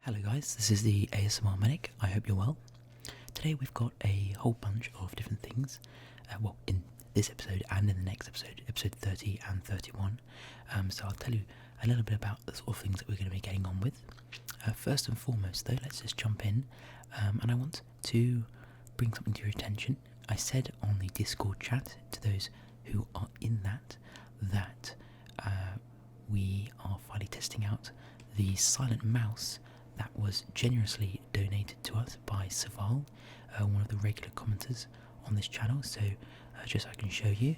Hello guys, this is the ASMR Medic. I hope you're well. Today we've got a whole bunch of different things, in this episode and in the next episode, episode 30 and 31. So I'll tell you a little bit about the sort of things that we're going to be getting on with. First and foremost though, let's just jump in, and I want to bring something to your attention. I said on the Discord chat to those who are in that we are finally testing out the silent mouse that was generously donated to us by Saval, one of the regular commenters on this channel. So just so I can show you,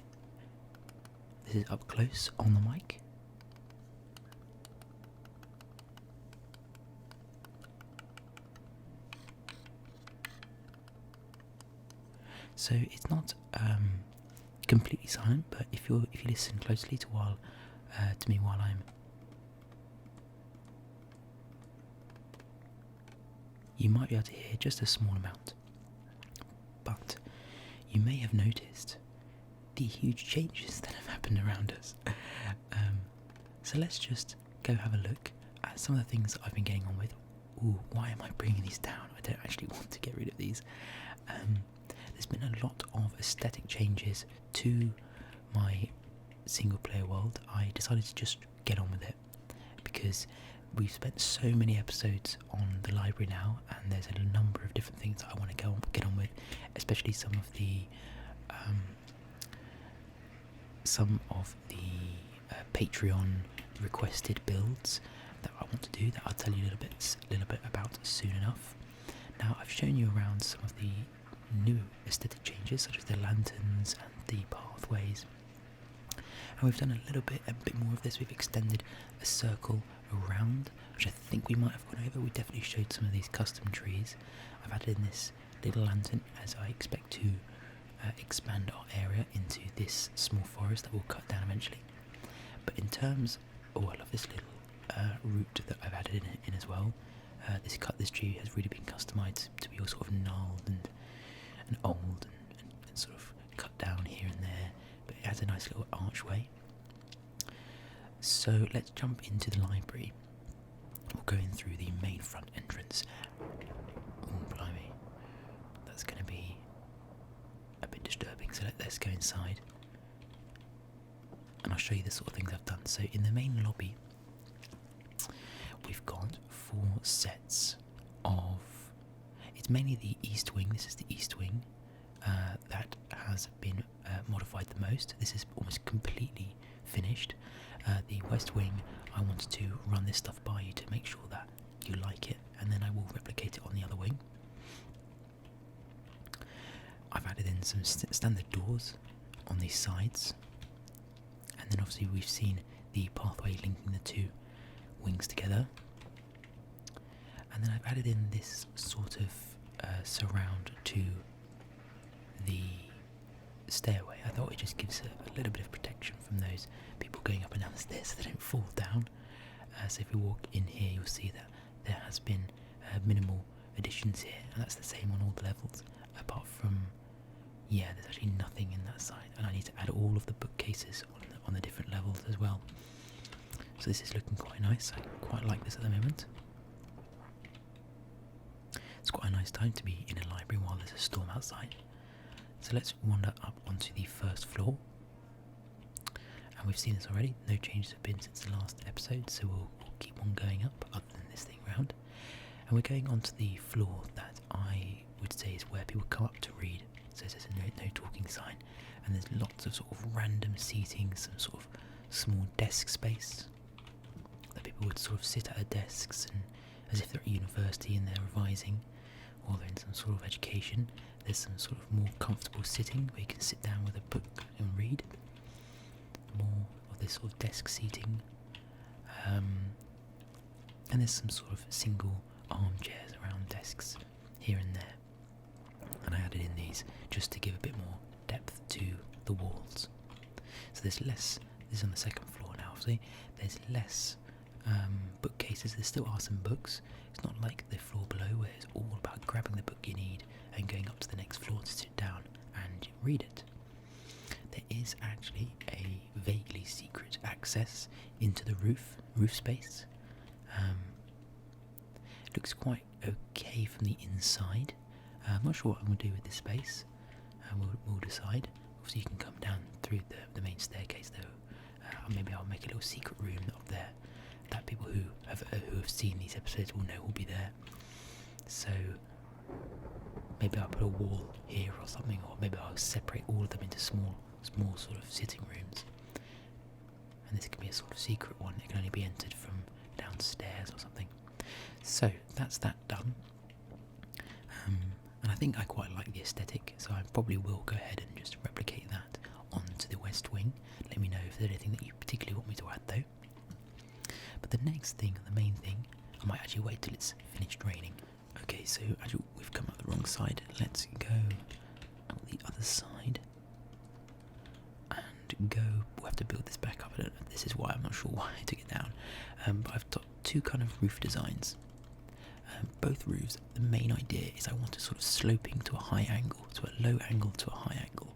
this is up close on the mic. So it's not completely silent, but if you listen closely to me while I'm you might be able to hear just a small amount, but you may have noticed the huge changes that have happened around us. So let's just go have a look at some of the things that I've been getting on with. Ooh, why am I bringing these down? I don't actually want to get rid of these. There's been a lot of aesthetic changes to my single player world. I decided to just get on with it because we've spent so many episodes on the library now, and there's a number of different things that I want to get on with, especially some of the Patreon requested builds that I want to do, that I'll tell you a little bit about soon enough. Now, I've shown you around some of the new aesthetic changes, such as the lanterns and the pathways, and we've done a bit more of this. We've extended a circle around, which I think we might have gone over. We definitely showed some of these custom trees. I've added in this little lantern as I expect to expand our area into this small forest that we'll cut down eventually. But in terms, I love this little root that I've added in as well. This tree has really been customised to be all sort of gnarled and old and sort of cut down here and there, but it has a nice little archway. So let's jump into the library. We'll go in through the main front entrance. Oh, blimey. That's going to be a bit disturbing, so let's go inside. And I'll show you the sort of things I've done. So in the main lobby, we've got 4 sets of... It's mainly the East Wing. This is the East Wing that has been modified the most. This is almost completely finished. The West Wing, I wanted to run this stuff by you to make sure that you like it, and then I will replicate it on the other wing. I've added in some standard doors on these sides, and then obviously we've seen the pathway linking the 2 wings together. And then I've added in this sort of surround to the stairway. I thought it just gives a little bit of protection from those people going up and down the stairs so they don't fall down. So if you walk in here, you'll see that there has been minimal additions here, and that's the same on all the levels, apart from, there's actually nothing in that side, and I need to add all of the bookcases on the different levels as well. So this is looking quite nice. I quite like this at the moment. It's quite a nice time to be in a library while there's a storm outside. So let's wander up onto the first floor. And we've seen this already. No changes have been since the last episode, so we'll keep on going up other than this thing round. And we're going onto the floor that I would say is where people come up to read. So there's a no talking sign. And there's lots of sort of random seating, some sort of small desk space that people would sort of sit at their desks and as if they're at university and they're revising, or they're in some sort of education. There's some sort of more comfortable sitting where you can sit down with a book and read. More of this sort of desk seating. And there's some sort of single armchairs around desks here and there. And I added in these just to give a bit more depth to the walls. So there's less, this is on the second floor now, obviously, there's less bookcases. There still are some books. It's not like the floor below where it's all about grabbing the book you need and going up to the next floor to sit down and read it. There is actually a vaguely secret access into the roof space. Looks quite okay from the inside. I'm not sure what I'm going to do with this space. We'll decide. Obviously you can come down through the main staircase though. Maybe I'll make a little secret room up there that people who have seen these episodes will know will be there. So maybe I'll put a wall here or something, or maybe I'll separate all of them into small sort of sitting rooms. And this can be a sort of secret one. It can only be entered from downstairs or something. So that's that done. And I think I quite like the aesthetic, so I probably will go ahead and just replicate that onto the west wing. Let me know if there's anything that you particularly want me to add though. But the next thing, the main thing, I might actually wait till it's finished raining. Okay, so actually we've come out the wrong side. Let's go out the other side and go. We'll have to build this back up. I don't know. This is why I'm not sure why I took it down. But I've got two kind of roof designs. Both roofs, the main idea is I want it sort of sloping to a high angle, to a low angle to a high angle.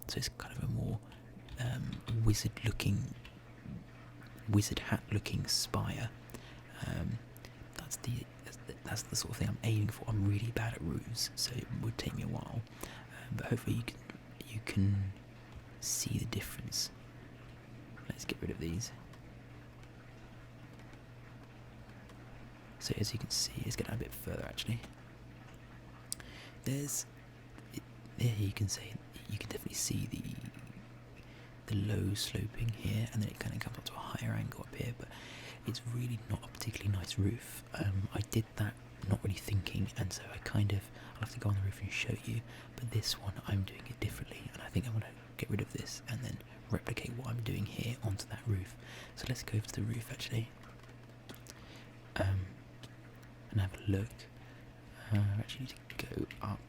So it's kind of a more wizard hat looking spire. That's the sort of thing I'm aiming for. I'm really bad at roofs, so it would take me a while. But hopefully you can see the difference. Let's get rid of these. So as you can see, it's getting a bit further actually. There you can definitely see the low sloping here, and then it kind of comes up to a higher angle up here, but it's really not a particularly nice roof. I did that not really thinking, and so I'll have to go on the roof and show you, but this one I'm doing it differently, and I think I'm going to get rid of this and then replicate what I'm doing here onto that roof. So let's go over to the roof actually. And have a look. Actually need to go up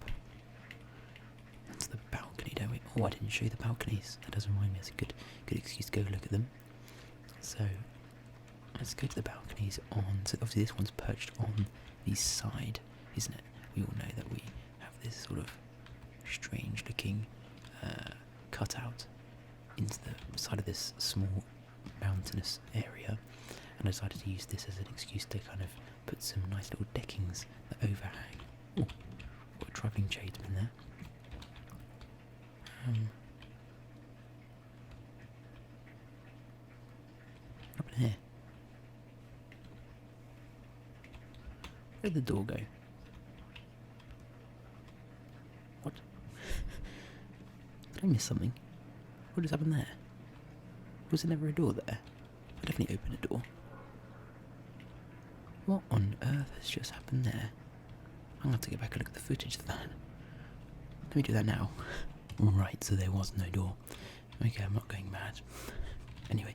onto the balcony, don't we? Oh, I didn't show you the balconies. That does remind me. It's a good excuse to go look at them. So let's go to the balconies so obviously this one's perched on the side, isn't it? We all know that we have this sort of strange looking cutout into the side of this small mountainous area, and I decided to use this as an excuse to kind of put some nice little deckings that overhang. Oh, got a travelling tradesman there. Up in here. Where'd the door go? What? Did I miss something? What just happened there? Was there never a door there? I definitely opened a door. What on earth has just happened there? I'm going to have to get back and look at the footage of that. Let me do that now. Right, so there was no door. Okay, I'm not going mad. Anyway,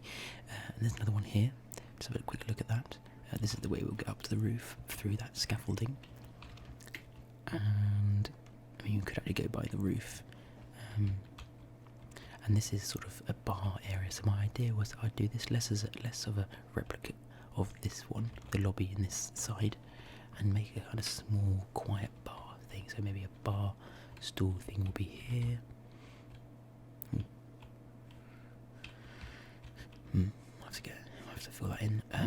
there's another one here. Just have a quick look at that. This is the way we'll get up to the roof through that scaffolding. And I mean, you could actually go by the roof. And this is sort of a bar area. So my idea was I'd do this less of a replica of this one, the lobby in this side, and make a kind of small, quiet bar thing. So maybe a bar stool thing will be here. I'll have to fill that in. I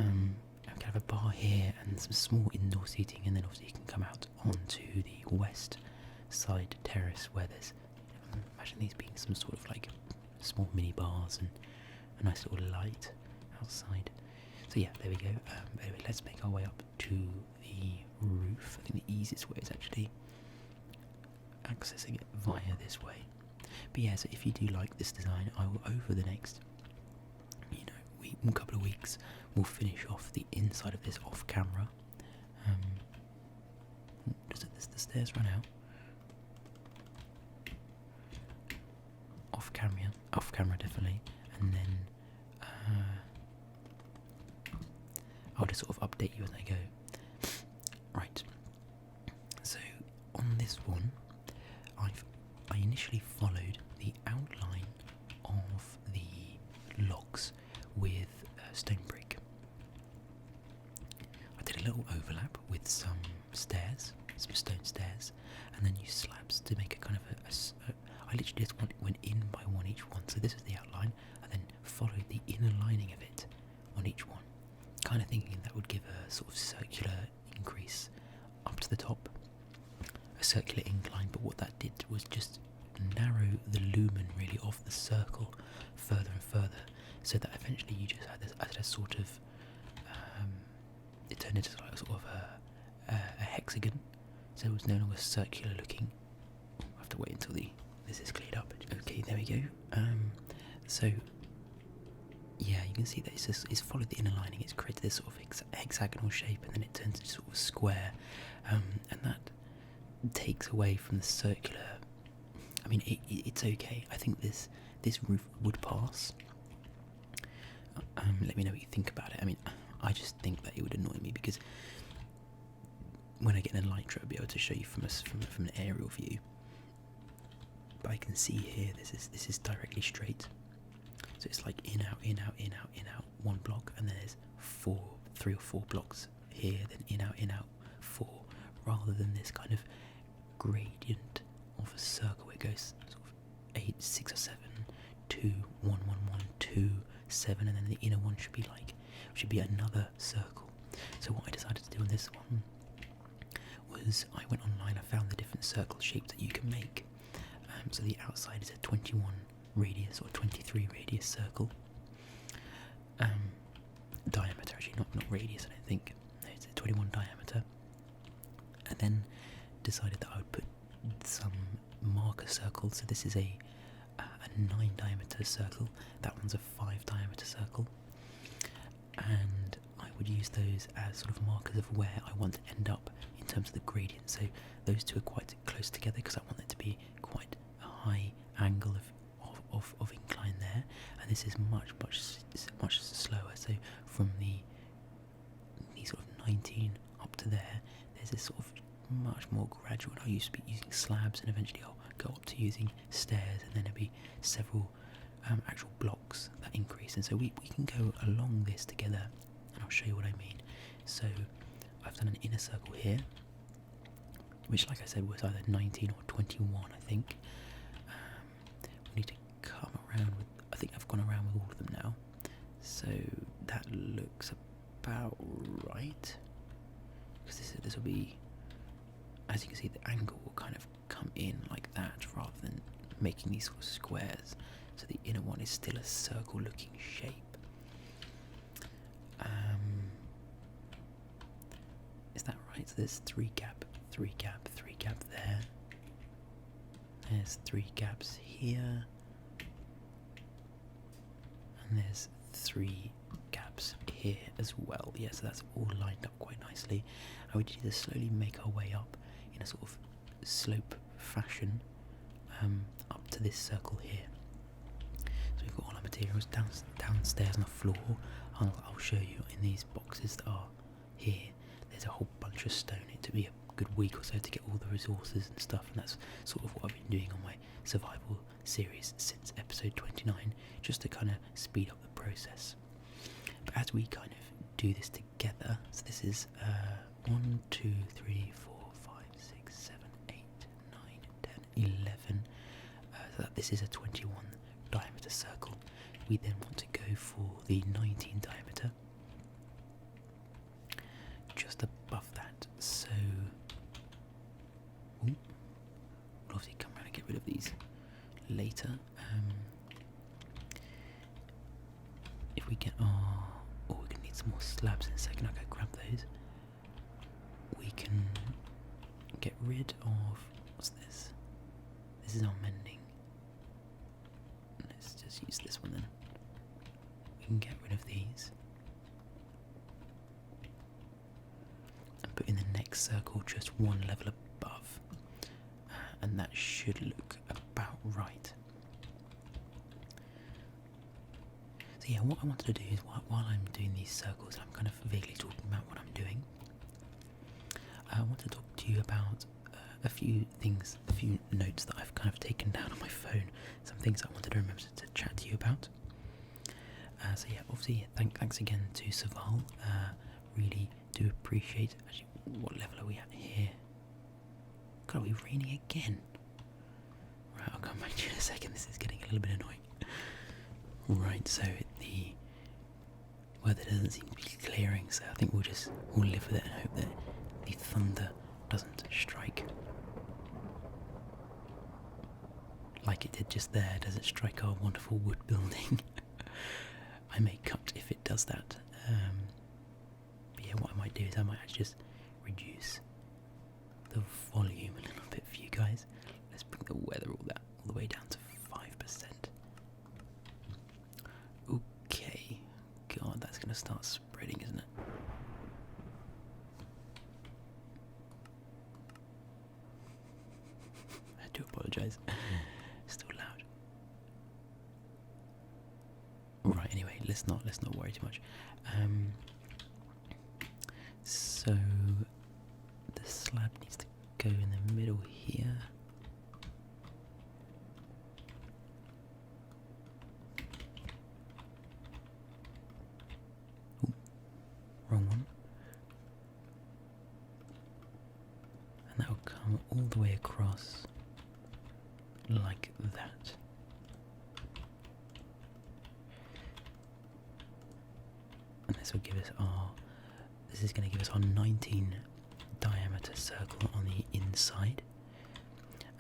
can have a bar here and some small indoor seating, and then obviously you can come out onto the west side terrace where there's, imagine these being some sort of like small mini bars and a nice little light outside. So yeah, there we go. But anyway, let's make our way up to the roof. I think the easiest way is actually accessing it via this way. But yeah, so if you do like this design, I will, over the next couple of weeks, we'll finish off the inside of this off camera. Does the stairs run out? Off camera definitely, and then I'll just sort of update you as I go. Right. So on this one, I initially followed the outline of the logs with stone brick. I did a little overlap with some stairs, some stone stairs, and then used slabs to make a kind of I literally just went in by one each one. So this is the outline, and then followed the inner lining of it on each one, kind of thinking that would give a sort of circular circular incline, but what that did was just narrow the lumen really of the circle further and further, so that eventually you just had a sort of it turned into like sort of a hexagon, so it was no longer circular looking. I have to wait until this is cleared up. Okay, there we go. So yeah, you can see that it's followed the inner lining. It's created this sort of hexagonal shape, and then it turns into sort of a square, and that takes away from the circular. I mean, it's okay. I think this roof would pass. Let me know what you think about it. I mean, I just think that it would annoy me because when I get an elytra, I'll be able to show you from an aerial view. But I can see here, this is directly straight. So it's like in out, in out, in out, in out, one block, and then there's 3 or 4 blocks here, then in out, 4, rather than this kind of gradient of a circle. It goes sort of 8, 6 or 7, 2, 1, 1, 1, 2, 7, and then the inner one should be another circle. So what I decided to do on this one was I went online, I found the different circle shapes that you can make. So the outside is a 21 radius or 23 radius circle. Diameter, actually, not radius, I don't think. No, it's a 21 diameter. And then decided that I would put some marker circles. So this is a 9 diameter circle. That one's a 5 diameter circle. And I would use those as sort of markers of where I want to end up in terms of the gradient. So those two are quite close together because I want there to be quite a high angle of incline there, and this is much slower. So from the sort of 19 up to there's this sort of much more gradual. I used to be using slabs, and eventually I'll go up to using stairs, and then there'll be several actual blocks that increase. And so we can go along this together, and I'll show you what I mean. So I've done an inner circle here, which, like I said, was either 19 or 21, I think. We need to come around with, I think I've gone around with all of them now, so that looks about right, because this will be, as you can see, the angle will kind of come in like that rather than making these sort of squares, so the inner one is still a circle looking shape. Is that right? So there's 3 gap, 3 gap, 3 gap there. There's 3 gaps here, and there's 3 gaps here as well. Yeah, so that's all lined up quite nicely. And we need to slowly make our way up in a sort of slope fashion up to this circle here. So we've got all our materials downstairs on the floor. I'll show you in these boxes that are here. There's a whole bunch of stone. It took me a good week or so to get all the resources and stuff, and that's sort of what I've been doing on my survival series since episode 29, just to kind of speed up the process. But as we kind of do this together, so this is 1, 2, 3, 4, 5, 6, 7, 8, 9, 10, 11. So that this is a 21 diameter circle. We then want to go for the 19 diameter, just above that. So we'll obviously come around and get rid of these later. If we get we're going to need some more slabs in a second. I'll go grab those. We can get rid of, what's this? This is our mending. Let's just use this one then. We can get rid of these and put in the next circle just one level above, and that should look about right. So yeah, what I wanted to do is while I'm doing these circles, I'm kind of vaguely talking about what I'm doing. I want to talk to you about a few things, a few notes that I've kind of taken down on my phone, some things I wanted to remember to chat to you about. So yeah, obviously thanks again to Saval. Really do appreciate. Actually, what level are we at here? God, are we raining again? Right, I'll come back to you in a second. This is getting a little bit annoying. Right, so the weather doesn't seem to be clearing, so I think we'll live with it and hope that the thunder doesn't strike. like it did just there, does it strike our wonderful wood building? I may cut if it does that. But yeah, what I might do is I might actually just reduce the volume a little bit for you guys. Let's bring the weather all the way down to 5%. Okay, God, that's going to start spreading, isn't it? I do apologise. Still loud. Right. Anyway, let's not worry too much. So the slab needs to go in the middle here. Ooh, wrong one. And that will come all the way across like that. And this will give us this is going to give us our 19 diameter circle on the inside.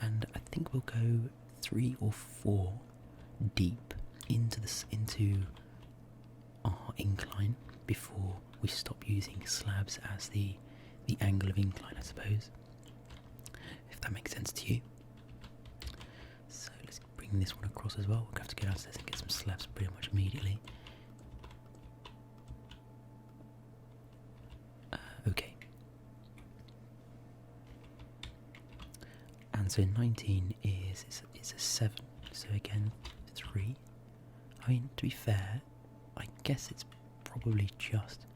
And I think we'll go 3 or 4 deep into our incline before we stop using slabs as the angle of incline, I suppose. If that makes sense to you. So let's bring this one across as well. We're going to have to get out of this and get some slabs pretty much immediately. Okay. And so 19 is a 7. So again, 3. I mean, to be fair, I guess it's probably just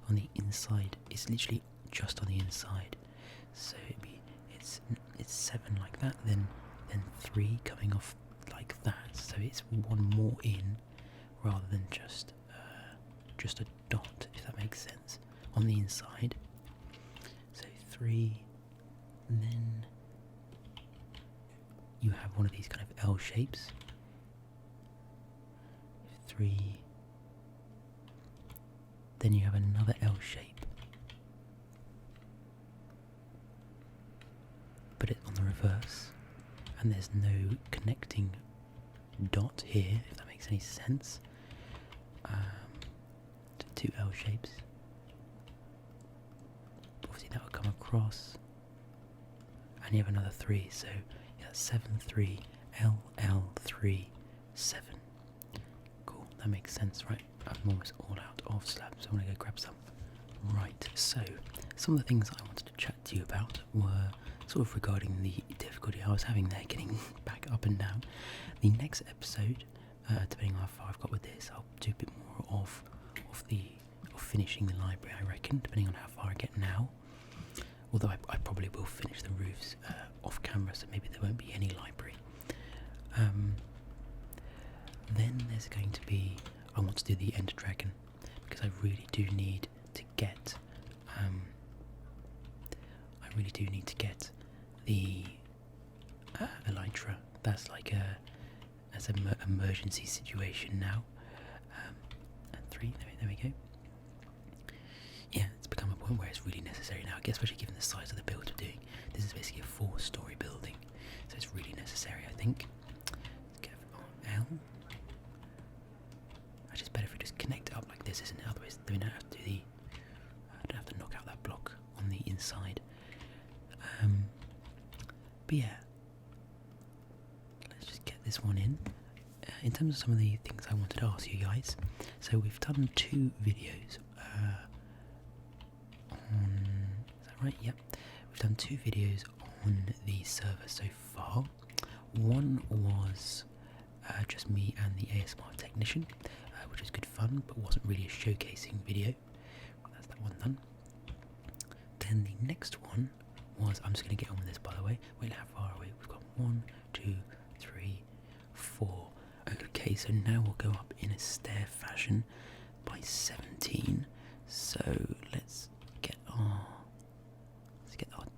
on the inside. It's literally just on the inside. So it's 7 like that, then 3 coming off like that. So it's one more in rather than just a dot, if that makes sense, on the inside. So 3, and then you have one of these kind of L shapes. 3, then you have another L shape, put it on the reverse, and there's no connecting dot here, if that makes any sense. 2 L shapes. Obviously that will come across, and you have another 3, so yeah, 7, 3, L, L, 3, 7. Cool, that makes sense, right? I'm almost all out of slabs, so I'm going to go grab some. Right, so some of the things I wanted to chat to you about were sort of regarding the difficulty I was having there getting back up and down. The next episode, depending on how far I've got with this, I'll do a bit more of finishing the library, I reckon, depending on how far I get now. Although I probably will finish the roofs off camera, so maybe there won't be any library. Then there's going to be, I want to do the Ender Dragon, because I really do need to get the elytra. That's like that's an emergency situation now. And 3, there we go. Yeah, it's become a point where it's really necessary now, I guess, especially given the size of the build we're doing. This is basically a 4-story building, so it's really necessary, I think. Let's get L. Actually, it's better if we just connect it up like this, isn't it? Otherwise, we don't have to do I don't have to knock out that block on the inside. But yeah, let's just get this one in. In terms of some of the things I wanted to ask you guys, so we've done 2 videos on, is that right? Yep. We've done 2 videos on the server so far. One was just me and the ASMR technician, which was good fun, but wasn't really a showcasing video. That's that one done. Then the next one was, I'm just going to get on with this, by the way. Wait, how far are we? We've got 1, 2, 3, 4. Okay, so now we'll go up in a stair fashion by 17. So let's get our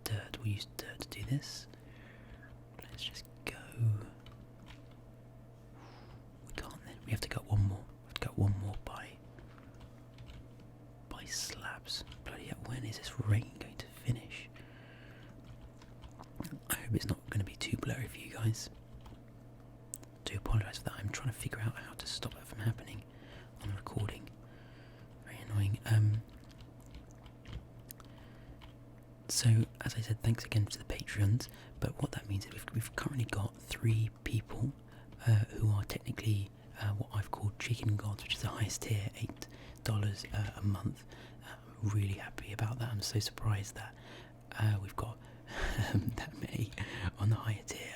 dirt. We'll use dirt to do this. Let's just go. We can't then. We have to go one more. We have to go one more by slabs. Bloody hell, when is this rain going to finish? I hope it's not going to be too blurry for you guys. So, as I said, thanks again to the Patreons, but what that means is we've currently got 3 people who are technically what I've called chicken gods, which is the highest tier, $8 a month. I'm really happy about that. I'm so surprised that we've got that many on the higher tier.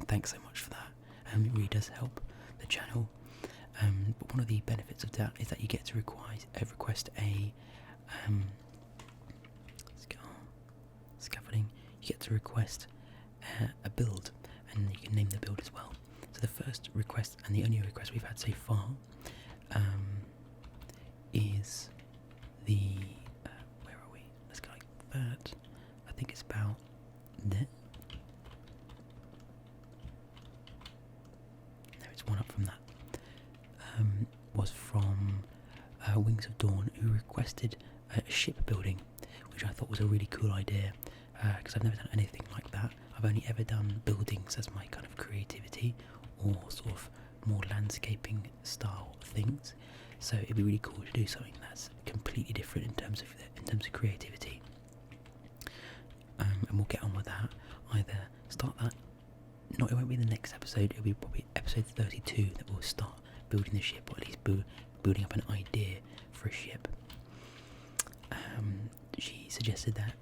Thanks so much for that. It really does help the channel. But one of the benefits of that is that you get to request a scaffolding. You get to request a build, and you can name the build as well. So the first request, and the only request we've had so far, is the where are we? Let's go like that. I think it's about there. No, it's one up from that. Was from Wings of Dawn, who requested a ship building, which I thought was a really cool idea, because I've never done anything like that. I've only ever done buildings as my kind of creativity, or sort of more landscaping style things. So it'd be really cool to do something that's completely different in terms of creativity. And we'll get on with that. Either start that. No, it won't be the next episode. It'll be probably episode 32 that we'll start building the ship, or at least building up an idea for a ship. She suggested that.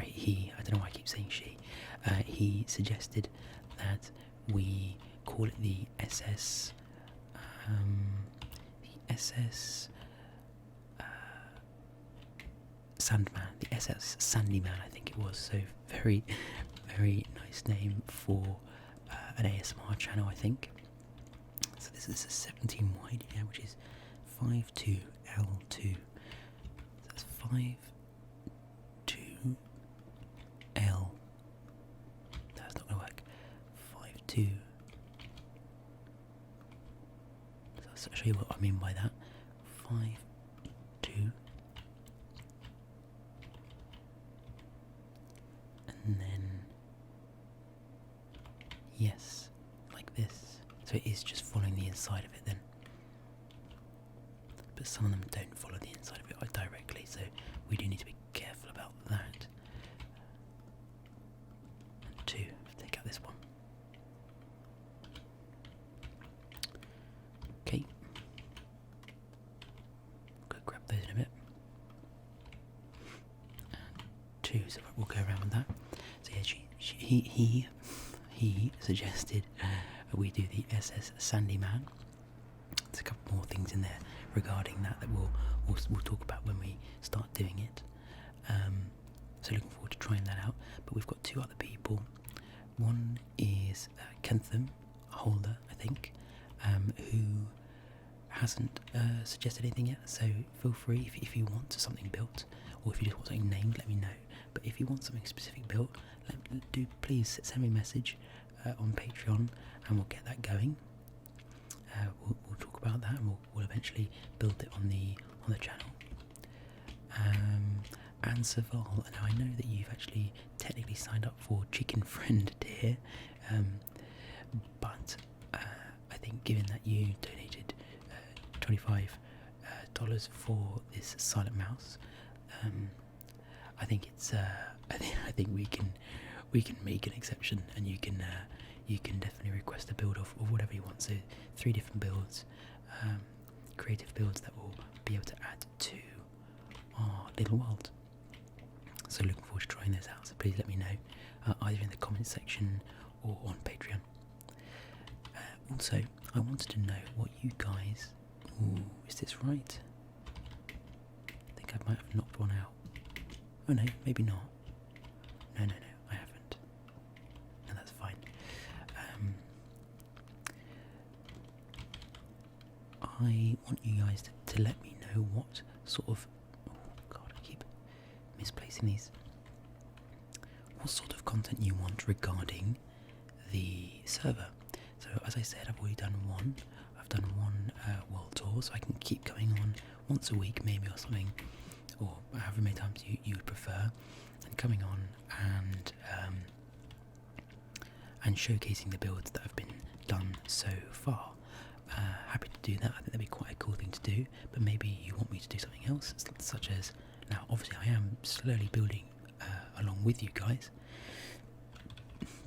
He. I don't know why I keep saying she. He suggested that we call it the SS. Sandman, the SS Sandyman, I think it was. So very, very nice name for an ASMR channel, I think. So this is a 17 wide, yeah, which is 52L2. So that's 52L. That's not gonna work. 52. So I'll show you what I mean by that. 52. And then yes, like this. So it is just following the inside of it then. But some of them don't follow the inside of it directly, so we do need to be careful about that. And 2, take out this one. Okay. Go grab those in a bit. And 2, so we'll go around with that. So yeah, he suggested we do the SS Sandyman. There's a couple more things in there regarding that we'll talk about when we start doing it. So looking forward to trying that out. But we've got 2 other people. One is Kentham Holder, I think, who hasn't suggested anything yet. So feel free if you want something built, or if you just want something named, let me know. But if you want something specific built, please send me a message on Patreon, and we'll get that going. We'll talk about that, and we'll eventually build it on the channel. And Saval, now I know that you've actually technically signed up for Chicken Friend tier, but I think given that you donated $25 for this silent mouse, I think it's I think we can make an exception, and you can definitely request a build of whatever you want. So 3 different builds, creative builds that we'll be able to add to our little world. So looking forward to trying those out. So please let me know either in the comments section or on Patreon. Also, I wanted to know what you guys. Ooh, is this right? I think I might have knocked one out. Oh no, maybe not. No, I haven't. No, that's fine. I want you guys to let me know what sort of. Oh God, I keep misplacing these. What sort of content you want regarding the server. So as I said, I've already done one. I've done one world tour, so I can keep going on once a week, maybe, or something, or however many times you would prefer, and coming on and showcasing the builds that have been done so far. Happy to do that. I think that'd be quite a cool thing to do. But maybe you want me to do something else, such as, now obviously I am slowly building along with you guys.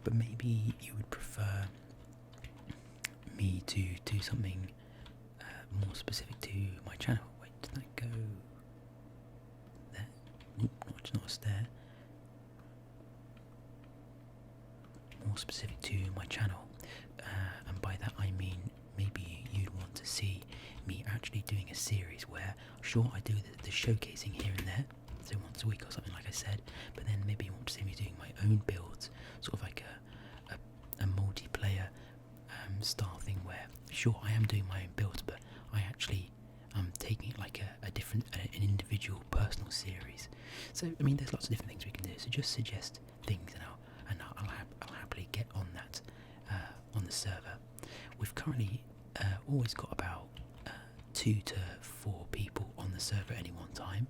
But maybe you would prefer me to do something more specific to my channel. Wait, did that go there? Oop, not a stair. More specific to my channel, and by that I mean maybe you'd want to see me actually doing a series where, sure, I do the showcasing here and there, so once a week or something like I said, but then maybe you want to see me doing my own builds, sort of like a multiplayer style thing where, sure, I am doing my own builds, but I actually am taking it like a different, an individual personal series. So I mean, there's lots of different things we can do. So just suggest things, and I'll happily get on that on the server. We've currently always got about 2 to 4 people on the server at any one time.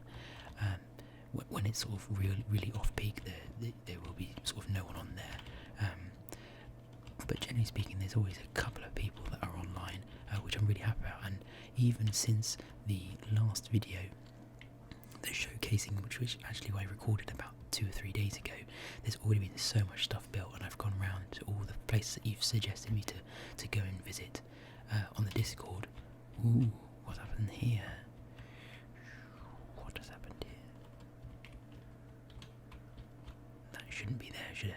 When it's sort of really off peak, there will be sort of no one on there. But generally speaking, there's always a couple of people that are online, which I'm really happy about. And even since the last video, the showcasing, which was actually I recorded about 2 or 3 days ago, there's already been so much stuff built, and I've gone around to all the places that you've suggested me to go and visit on the Discord. Ooh, what's happened here? What has happened here? That shouldn't be there, should it?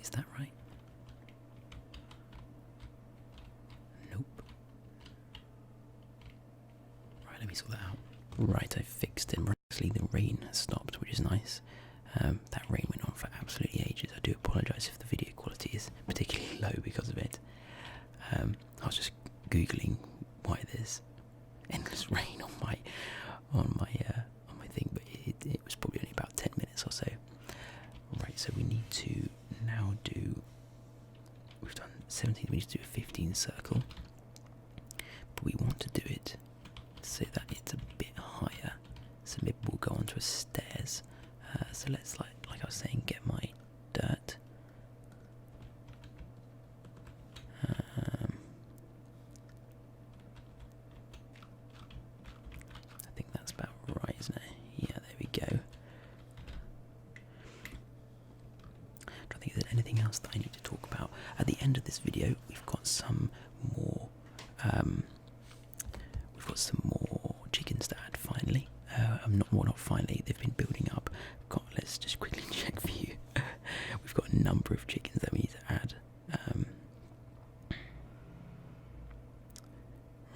Is that right? Nope. Right, let me sort that out. Right, I fixed it. Miraculously, the rain has stopped, which is nice. That rain went on for absolutely ages. I do apologise if the video quality is particularly low because of it. I was just googling why there's endless rain on my thing, but it was probably only about 10 minutes or so. Right, so we need to now do. We've done 17. We need to do a 15 circle, but we want to do it so that it's a bit higher. So maybe we'll go onto a stairs. So let's, like I was saying, get my dirt. I think that's about right, isn't it? Yeah, there we go. I don't think there's anything else that I need to talk about. At the end of this video, we've got some more. Chickens to add. Finally, not finally. They've been building up. God, let's just quickly check for you. We've got a number of chickens that we need to add.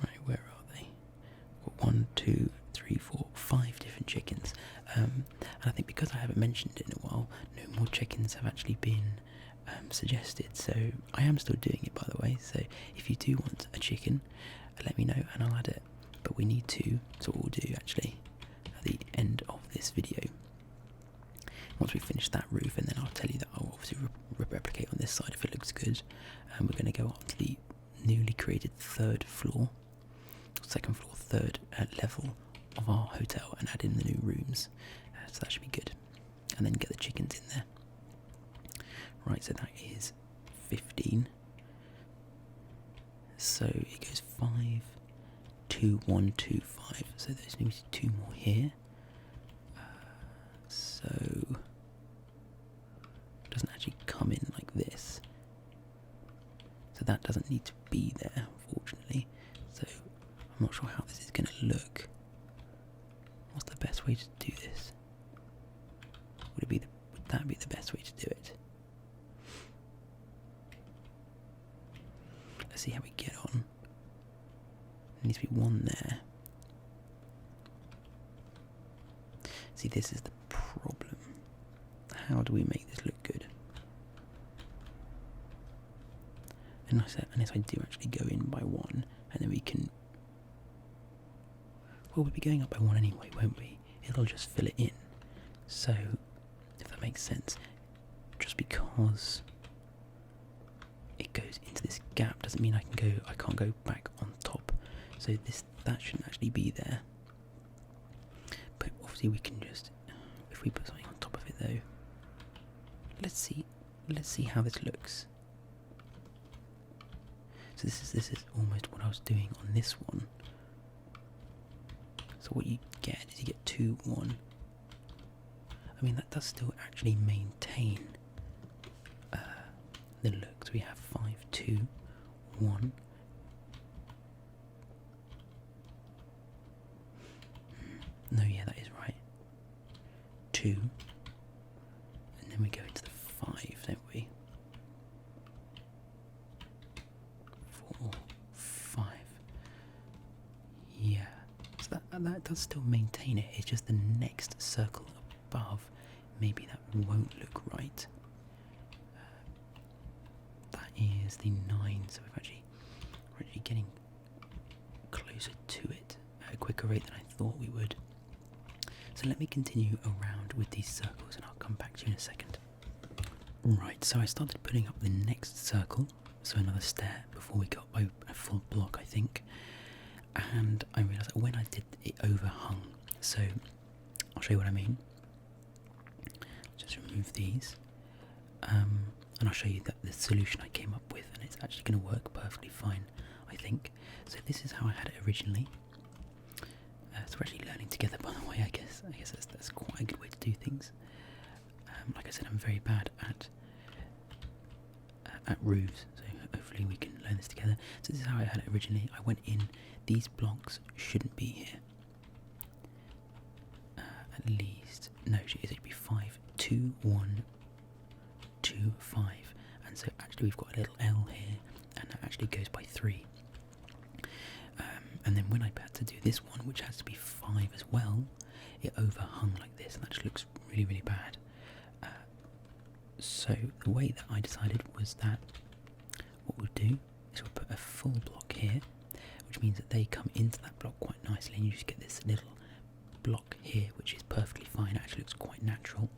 Right, where are they? We've got 1, 2, 3, 4, 5 different chickens. And I think because I haven't mentioned it in a while, no more chickens have actually been suggested. So I am still doing it, by the way. So if you do want a chicken, let me know and I'll add it. But we need to, so what we'll do actually at the end of this video, once we finish that roof, and then I'll tell you that I'll obviously replicate on this side if it looks good, and we're going to go up to the newly created second floor, third level of our hotel and add in the new rooms, so that should be good, and then get the chickens in there. Right, so that is 15, so it goes 5, 2, 1, 2, 5. So there's maybe 2 more here. So it doesn't actually come in like this. So that doesn't need to be there, unfortunately. So I'm not sure how this is going to look. What's the best way to do this? Would that be the best way to do it? Let's see how we get on. There needs to be 1 there. See, this is the problem. How do we make this look good? Unless I do actually go in by 1, and then we can. Well, we'll be going up by 1 anyway, won't we? It'll just fill it in. So, if that makes sense, just because it goes into this gap doesn't mean I can't go back on top. So that shouldn't actually be there. But obviously we can just, if we put something on top of it though, let's see how this looks. So So this is almost what I was doing on this one. So what you get is you get 2, 1. I mean, that does still actually maintain the look. So we have 5, 2, 1. No, yeah, that is right. 2. And then we go into the 5, don't we? 4, 5. Yeah. So that does still maintain it. It's just the next circle above. Maybe that won't look right. That is the 9. So we're actually getting closer to it at a quicker rate than I thought we would. So let me continue around with these circles and I'll come back to you in a second. Right, so I started putting up the next circle, so another stair before we got a full block, I think. And I realised that when I did it overhung, so I'll show you what I mean. Just remove these, and I'll show you the solution I came up with, and it's actually going to work perfectly fine, I think. So this is how I had it originally. So we're actually learning together, by the way. I guess that's quite a good way to do things. Like I said, I'm very bad at roofs, so hopefully we can learn this together. So this is how I had it originally. I went in. These blocks shouldn't be here. At least no, it should be 5, 2, 1, 2, 5, and so actually we've got a little L here, and that actually goes by 3. And then when I had to do this one, which has to be 5 as well, it overhung like this, and that just looks really, really bad. So the way that I decided was that what we'll do is we'll put a full block here, which means that they come into that block quite nicely, and you just get this little block here, which is perfectly fine. It actually looks quite natural.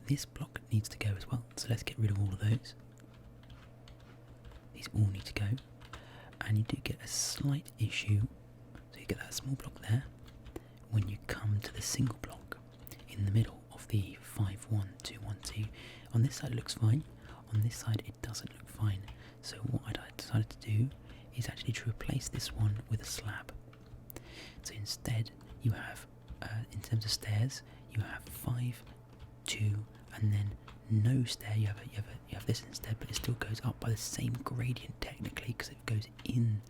This block needs to go as well, so let's get rid of all of those. These all need to go. And you do get a slight issue, so you get that small block there when you come to the single block in the middle of the 5, 1, 2, 1, 2. On this side it looks fine, on this side it doesn't look fine. So what I decided to do is actually to replace this one with a slab. So instead you have, in terms of stairs, you have 5, 2, and then no stair. You have this instead, but it still goes up by the same gradient technically, because it goes in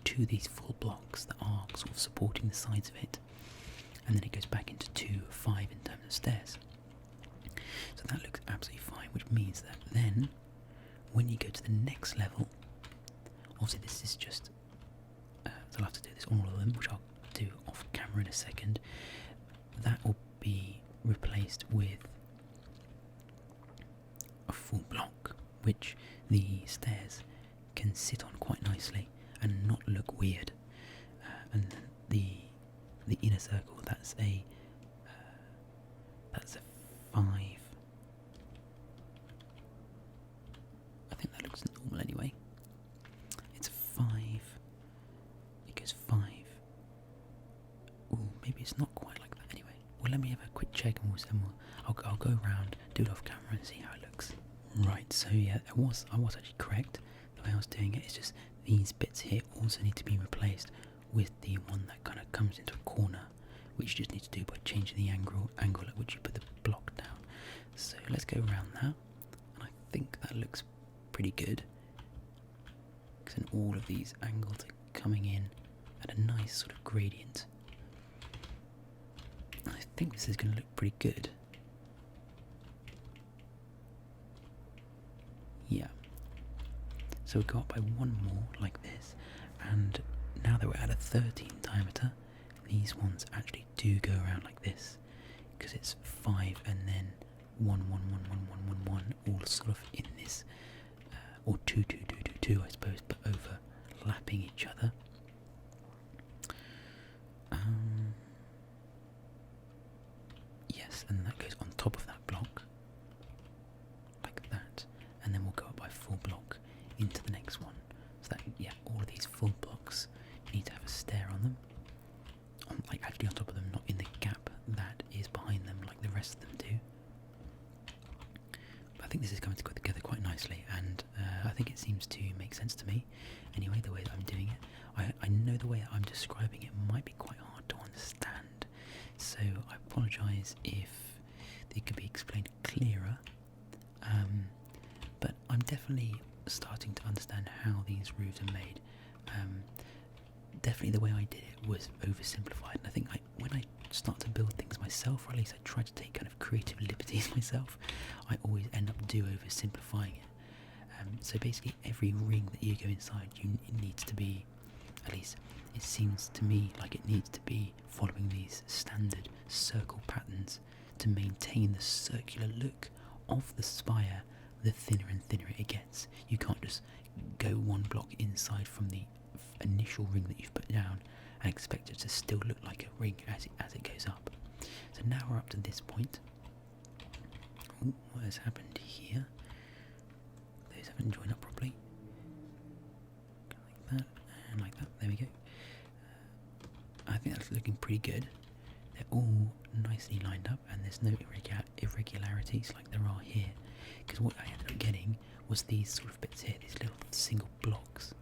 to these full blocks that are sort of supporting the sides of it, and then it goes back into 2, 5 in terms of stairs. So that looks absolutely fine, which means that then when you go to the next level, obviously this is just so I'll have to do this on all of them, which I'll do off camera in a second. That will be replaced with a full block, which the stairs can sit on quite nicely and not look weird. And the inner circle, that's a 5. I think that looks normal anyway. It's 5. It goes 5. Ooh, maybe it's not quite like that anyway. Well, let me have a quick check, and I'll go around, do it off camera, and see how it looks. Right, so yeah, I was actually correct. The way I was doing it is just these bits here also need to be replaced with the one that kind of comes into a corner, which you just need to do by changing the angle at which you put the block down. So let's go around that, and I think that looks pretty good, because then all of these angles are coming in at a nice sort of gradient. I think this is going to look pretty good. Yeah. So we'll go up by one more like this, and now that we're at a 13 diameter, these ones actually do go around like this, because it's 5 and then 1, 1, 1, 1, 1, 1, 1, all sort of in this, or 2, 2, 2, 2, 2, I suppose, but overlapping each other. Yes, and then that goes on top of that block, like that, and then we'll go up by full block into the next one. So that, yeah, all of these full blocks need to have a stair on them, like actually on top of them, not in the gap that is behind them like the rest of them do. But I think this is coming together quite nicely. nicely, and I think it seems to make sense to me. Anyway, the way that I'm doing it, I know the way that I'm describing it might be quite hard to understand, so I apologise if it could be explained clearer. But I'm definitely starting to understand how these roofs are made. Definitely the way I did it was oversimplified, and I think when I start to build things myself, or at least I try to take kind of creative liberties myself, I always end up oversimplifying it. So basically every ring that you go inside, it needs to be, at least it seems to me like it needs to be following these standard circle patterns to maintain the circular look of the spire. The thinner and thinner it gets. You can't just go one block inside from the initial ring that you've put down and expect it to still look like a ring as it goes up. So now we're up to this point. Ooh, what has happened here? Those haven't joined up properly. Like that, and like that. There we go. I think that's looking pretty good. They're all nicely lined up, and there's no irregularities like there are here. Because what I ended up getting was these sort of bits here, these little single blocks,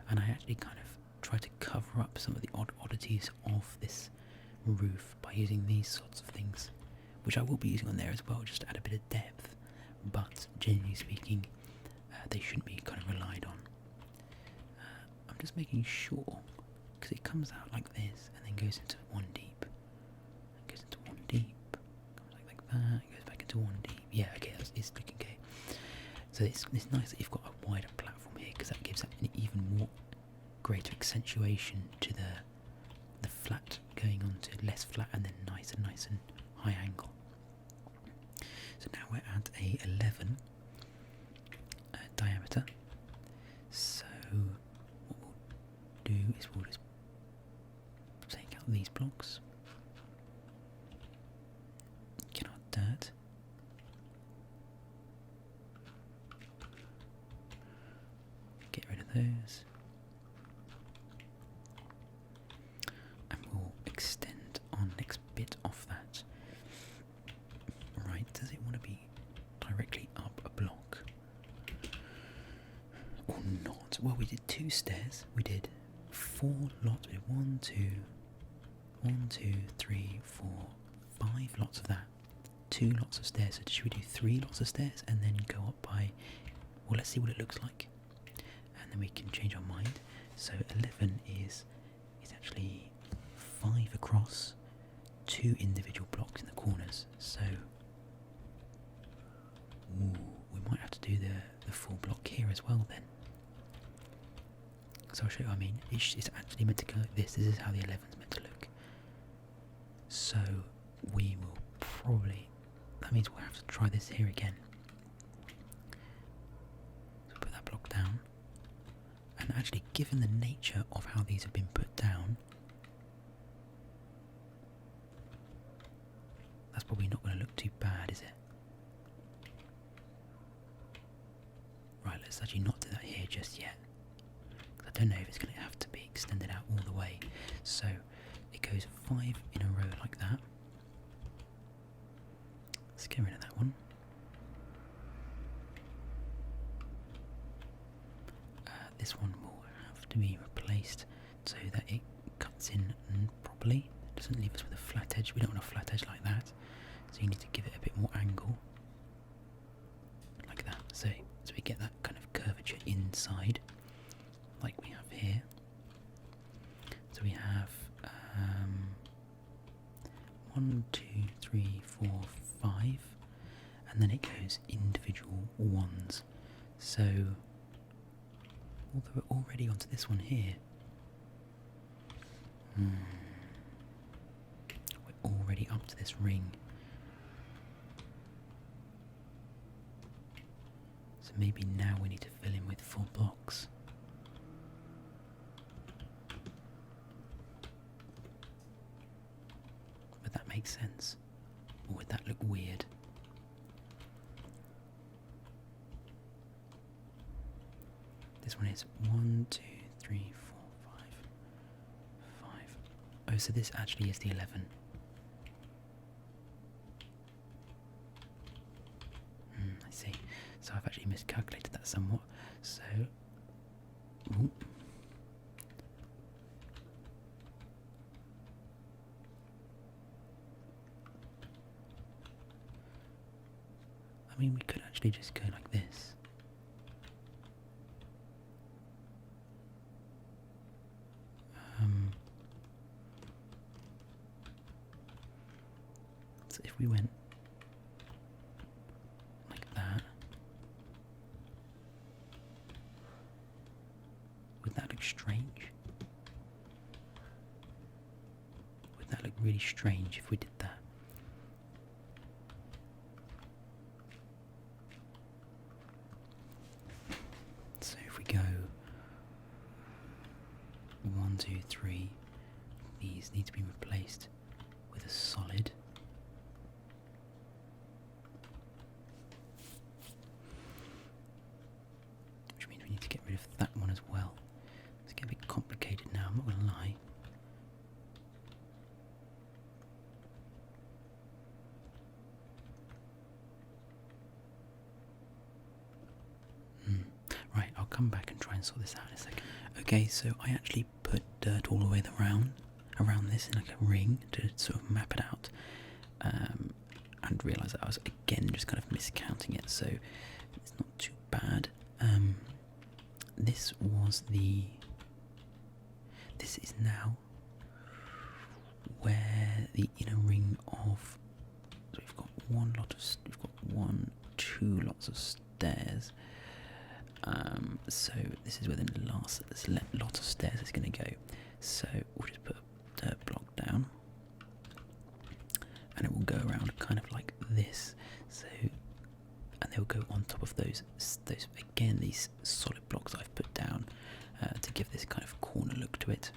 and I actually kind of tried to cover up some of the oddities of this roof by using these sorts of things, which I will be using on there as well, just to add a bit of depth, but generally speaking, they shouldn't be kind of relied on. I'm just making sure, because it comes out like this and then goes into one deep, goes into one deep, comes like that, goes back into one deep. Yeah, okay, it's looking okay. So it's nice that you've got a wider platform here, because that gives that an even more greater accentuation to the flat going on to less flat and then nice and high angle. So now we're at a 11 diameter. So what we'll do is we'll just take out these blocks, get our dirt, get rid of those, and we'll extend our next bit off that. Right, does it want to be directly up a block or not? Well, we did 2 stairs, we did 4 lots, we did 1, 2, 3, 4, 5 lots of that, 2 lots of stairs. So should we do 3 lots of stairs and then go up by, well, let's see what it looks like, and then we can change our mind. So 11 is actually 5 across, 2 individual blocks in the corners. So we might have to do the full block here as well then. So I'll show you, I mean, it's actually meant to go like this. This is how the 11's meant to look. So we will probably, that means we'll have to try this here again. So put that block down. And actually, given the nature of how these have been put down, that's probably not going to look too bad, is it? Right, let's actually not do that here just yet. I don't know if it's going to have to be extended out all the way. So it goes 5 in a row like that. Let's get rid of that one. This one will have to be replaced so that it cuts in properly. It doesn't leave us with a flat edge. We don't want a flat edge like that. So you need to give it a bit more angle. Like that. So we get that kind of curvature inside, like we have here. So we have 1, 2, 3, 4, 5, and then it goes individual ones. So although we're already onto this one here, we're already up to this ring. So maybe now we need to fill in with 4 blocks. Would that make sense? Or would that look weird? This one is 1, 2, 3, 4, 5. Oh, so this actually is the 11. I see. So I've actually actually miscalculated that somewhat. So, ooh. I mean, we could actually just go like this. So if we went like that, would that look strange? Would that look really strange if we did that? So if we go 1, 2, 3, these need to be replaced with a solid. Which means we need to get rid of that one as well. It's getting a bit complicated now, I'm not going to lie. Right, I'll come back and try and sort this out in a second. Okay, so I actually put dirt all the way around this in like a ring to sort of map it out, and realised that I was again just kind of miscounting it, so it's not too bad. This is now where the inner ring of, so we've got two lots of stairs. So this is where the last lot of stairs is going to go. So we'll just put a dirt block down, and it will go around kind of like this. So, and they'll go on top of those again, these solid blocks I've put down to give this kind of corner look to it.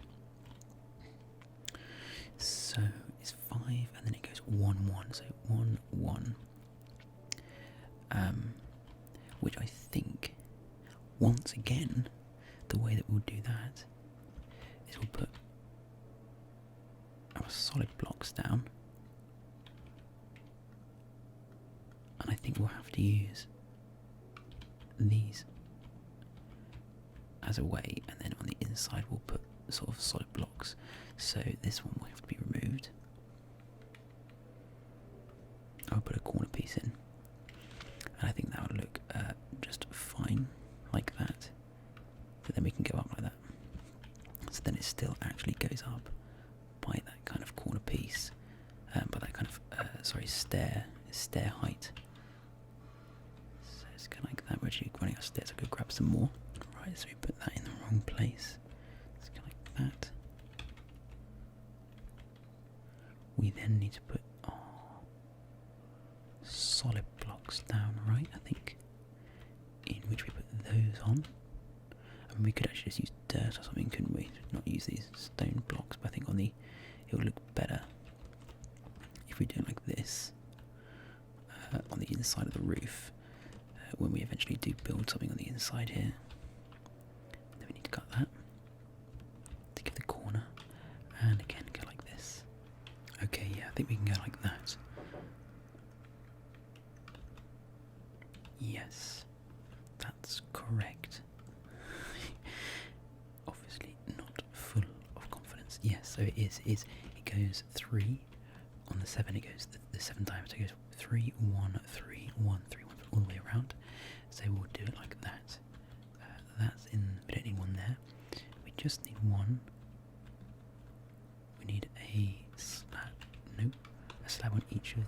So it's 5, and then it goes 1, 1. So 1, 1. Which I think, once again, the way that we'll do that is we'll put our solid blocks down, and I think we'll have to use these as a way, and then on the inside we'll put sort of solid blocks. So this one will have to be removed. I'll put a corner piece in, and I think that would look just fine like that. So then we can go up like that. So then it still actually goes up by that kind of corner piece, by that kind of stair height. So it's kind of like that. We're actually running upstairs. I could grab some more. Right, so we put that in the wrong place. It's kind of like that. We then need to put solid blocks down, right? I think, in which we put those on. And we could actually just use dirt or something, couldn't we? Not use these stone blocks, but I think it would look better if we do it like this on the inside of the roof when we eventually do build something on the inside here. Then we need to cut that to give the corner, and again go like this. Okay, yeah, I think we can go like that. Yes, that's correct. Obviously not full of confidence. Yes, so it is. It goes 3 on the 7. It goes the 7 times. So it goes 3, 1, 3, 1, 3, 1 all the way around. So we'll do it like that. That's in. We don't need one there. We just need one. We need a slab. Nope, a slab on each of.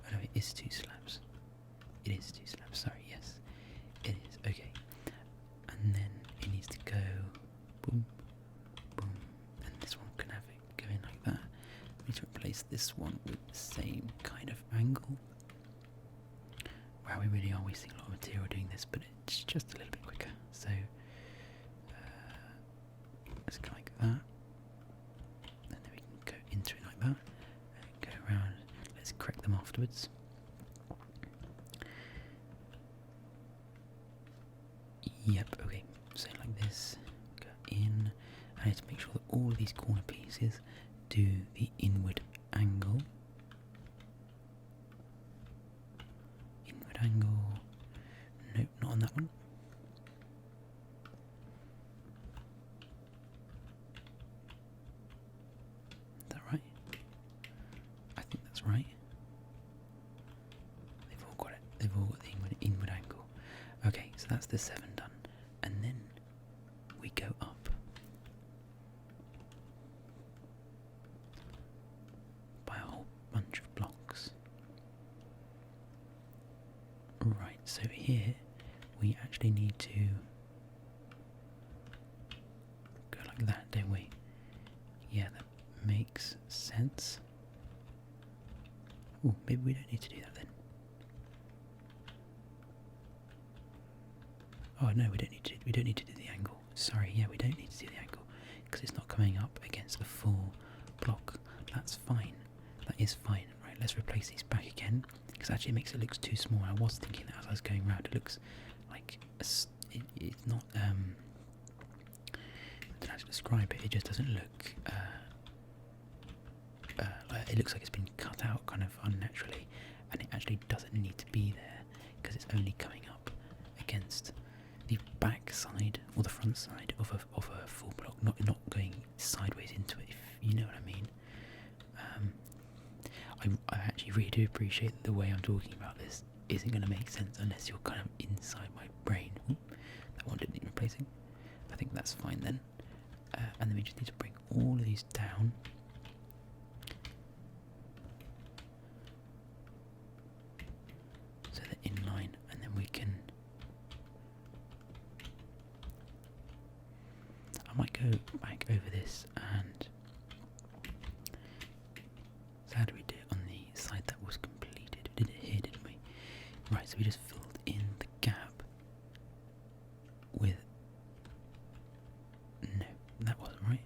Oh no, it is 2 slabs. It is 2 slabs. Sorry, yes, it is. Okay, and then it needs to go boom, boom, and this one can have it going like that. We need to replace this one with the same kind of angle. Wow, we really are wasting a lot of material doing this, but it's just a little bit quicker. So let's go like that, and then we can go into it like that, and go around. Let's correct them afterwards. Yep, okay, so like this, go in. I need to make sure that all of these corner pieces do the inward angle. angle. Nope, not on that one. Is that right? I think that's right. They've all got it. They've all got the inward angle. Okay, so that's the 7 done. And then we go up by a whole bunch of blocks. Right, so here we actually need to go like that, don't we? Yeah, that makes sense. Oh, maybe we don't need to do that then. Oh no, we don't need to. We don't need to do the angle. Sorry, yeah, we don't need to do the angle because it's not coming up against a full block. That's fine. That is fine. Right, let's replace these back again because actually it makes it look too small. I was thinking that as I was going around, it looks like it's not. I don't know how to describe it. It just doesn't look. It looks like it's been cut out kind of unnaturally, and it actually doesn't need to be there because it's only coming up against the back side or the front side of a full block, not going sideways into it, if you know what I mean. I actually really do appreciate that the way I'm talking about this isn't going to make sense unless you're kind of inside my brain. Ooh, that one didn't need replacing. I think that's fine then. And then we just need to bring all of these down. So they're in line, and then we can... I might go back over this and... So how do we do it on the side that was completed? We did it here, didn't we? Right, so we just filled in the gap with... No, that wasn't right.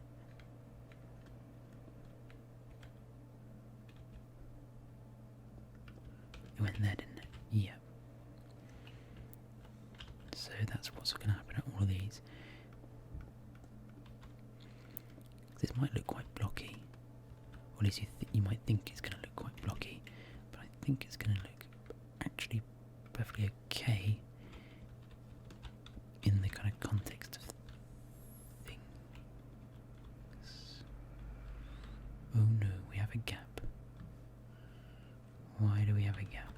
It went there, didn't it? Yeah. So that's what's going to happen at all of these. This might look quite blocky, or at least you might think it's going to look quite blocky, but I think it's going to look actually perfectly okay in the kind of context of things. Oh no, we have a gap. Why do we have a gap?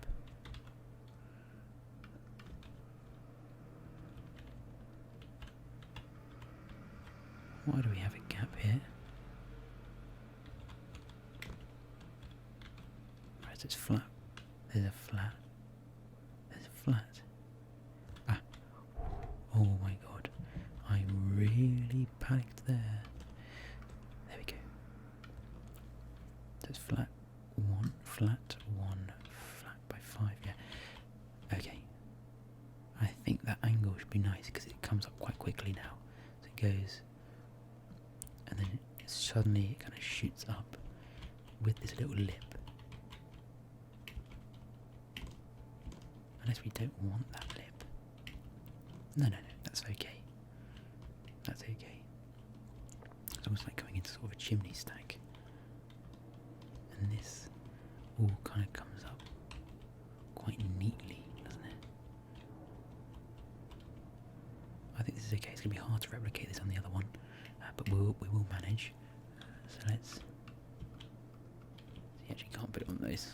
Why do we have a gap here? Right, it's flat. There's a flat. There's a flat. Ah. Oh my god. I really panicked there. There we go. So it's flat 1, flat 1, flat by 5, yeah. Okay. I think that angle should be nice because it comes up quite quickly now. So it goes... and then suddenly it kind of shoots up with this little lip. Unless we don't want that lip. No, that's okay. That's okay. It's almost like coming into sort of a chimney stack. And this all kind of comes up quite neatly, doesn't it? I think this is okay. It's going to be hard to replicate this on the other one. But we will manage. So let's... You actually can't put it on those.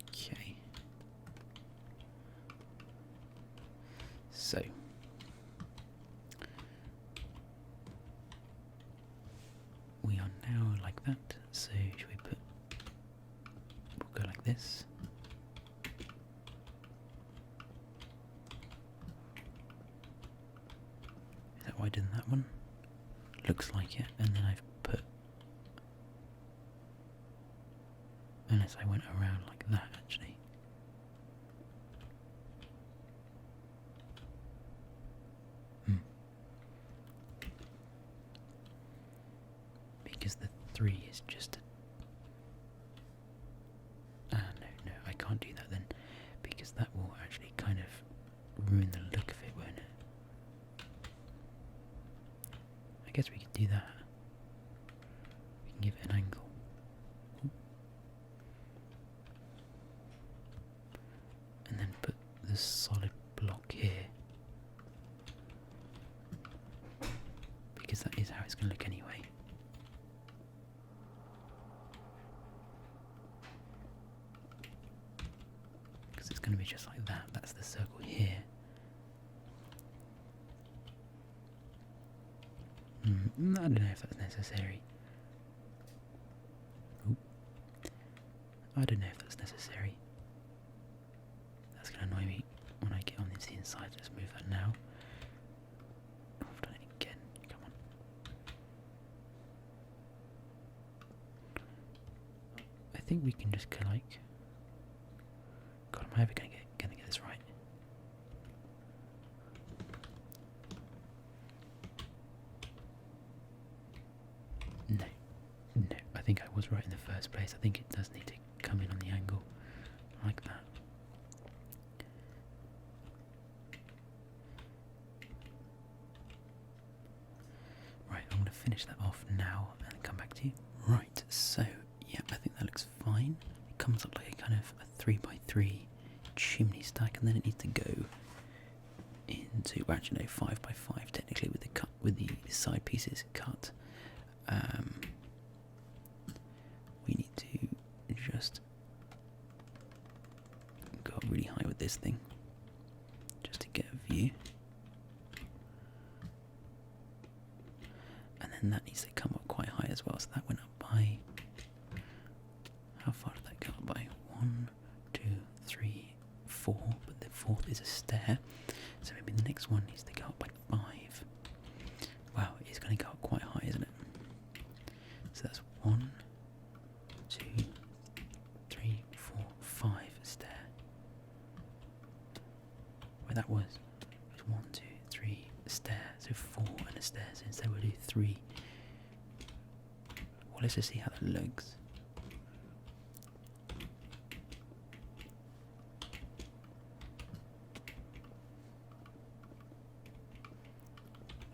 Okay. So... we are now like that. So should we put... we'll go like this. I did that one. Looks like it, and then I've put... unless I went around like that, actually. Because the 3 is just a... no, I can't do that then. Because that will actually kind of ruin the look of it, won't it? I guess we could do that. We can give it an angle. Ooh. a solid block here. Because that is how it's going to look anyway. Because it's going to be just like that. That's the circle here. I don't know if that's necessary. Oop. I don't know if that's necessary. That's going to annoy me when I get on the inside. Let's move that now. Oh, I've done it again. Come on. I think we can just go like... God, am I ever going to get this right? No, I think I was right in the first place. I think it does need to come in on the angle like that. Right, I'm going to finish that off now and come back to you. Right, so yeah, I think that looks fine. It comes up like a kind of a 3x3 chimney stack, and then it needs to go into, well, actually no, 5x5 technically with the cut, with the side pieces cut. We need to just go up really high with this thing just to get a view, and then that needs to come up quite high as well, so that went up by, how far did that go up by? 1, 2, 3, 4, but the fourth is a stair, so maybe the next one needs to go up by 5. Wow, it's going to go up quite high, isn't it? So that's 1, 2, 3, 4, 5 stair. Where that was 1, 2, 3 stair, so 4 and a stair, so instead we'll do 3. Well, let's just see how that looks.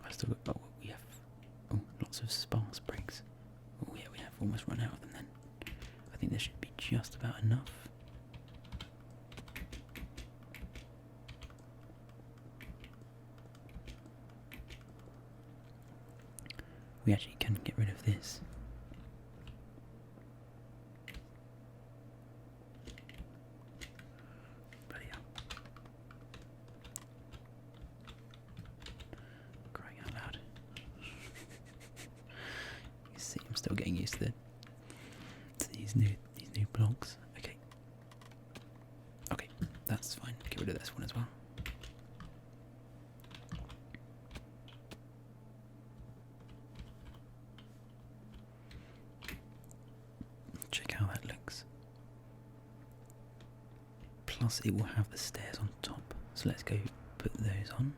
I still got, oh, we have lots of sparse bricks. Oh yeah, we have almost run out of them then. I think there should be just about enough. We actually can get rid of this. Bloody hell. Crying out loud. You see, I'm still getting used to these new blocks. Okay. Okay, that's fine. Get rid of this one as well. Check how that looks. Plus it will have the stairs on top. So let's go put those on.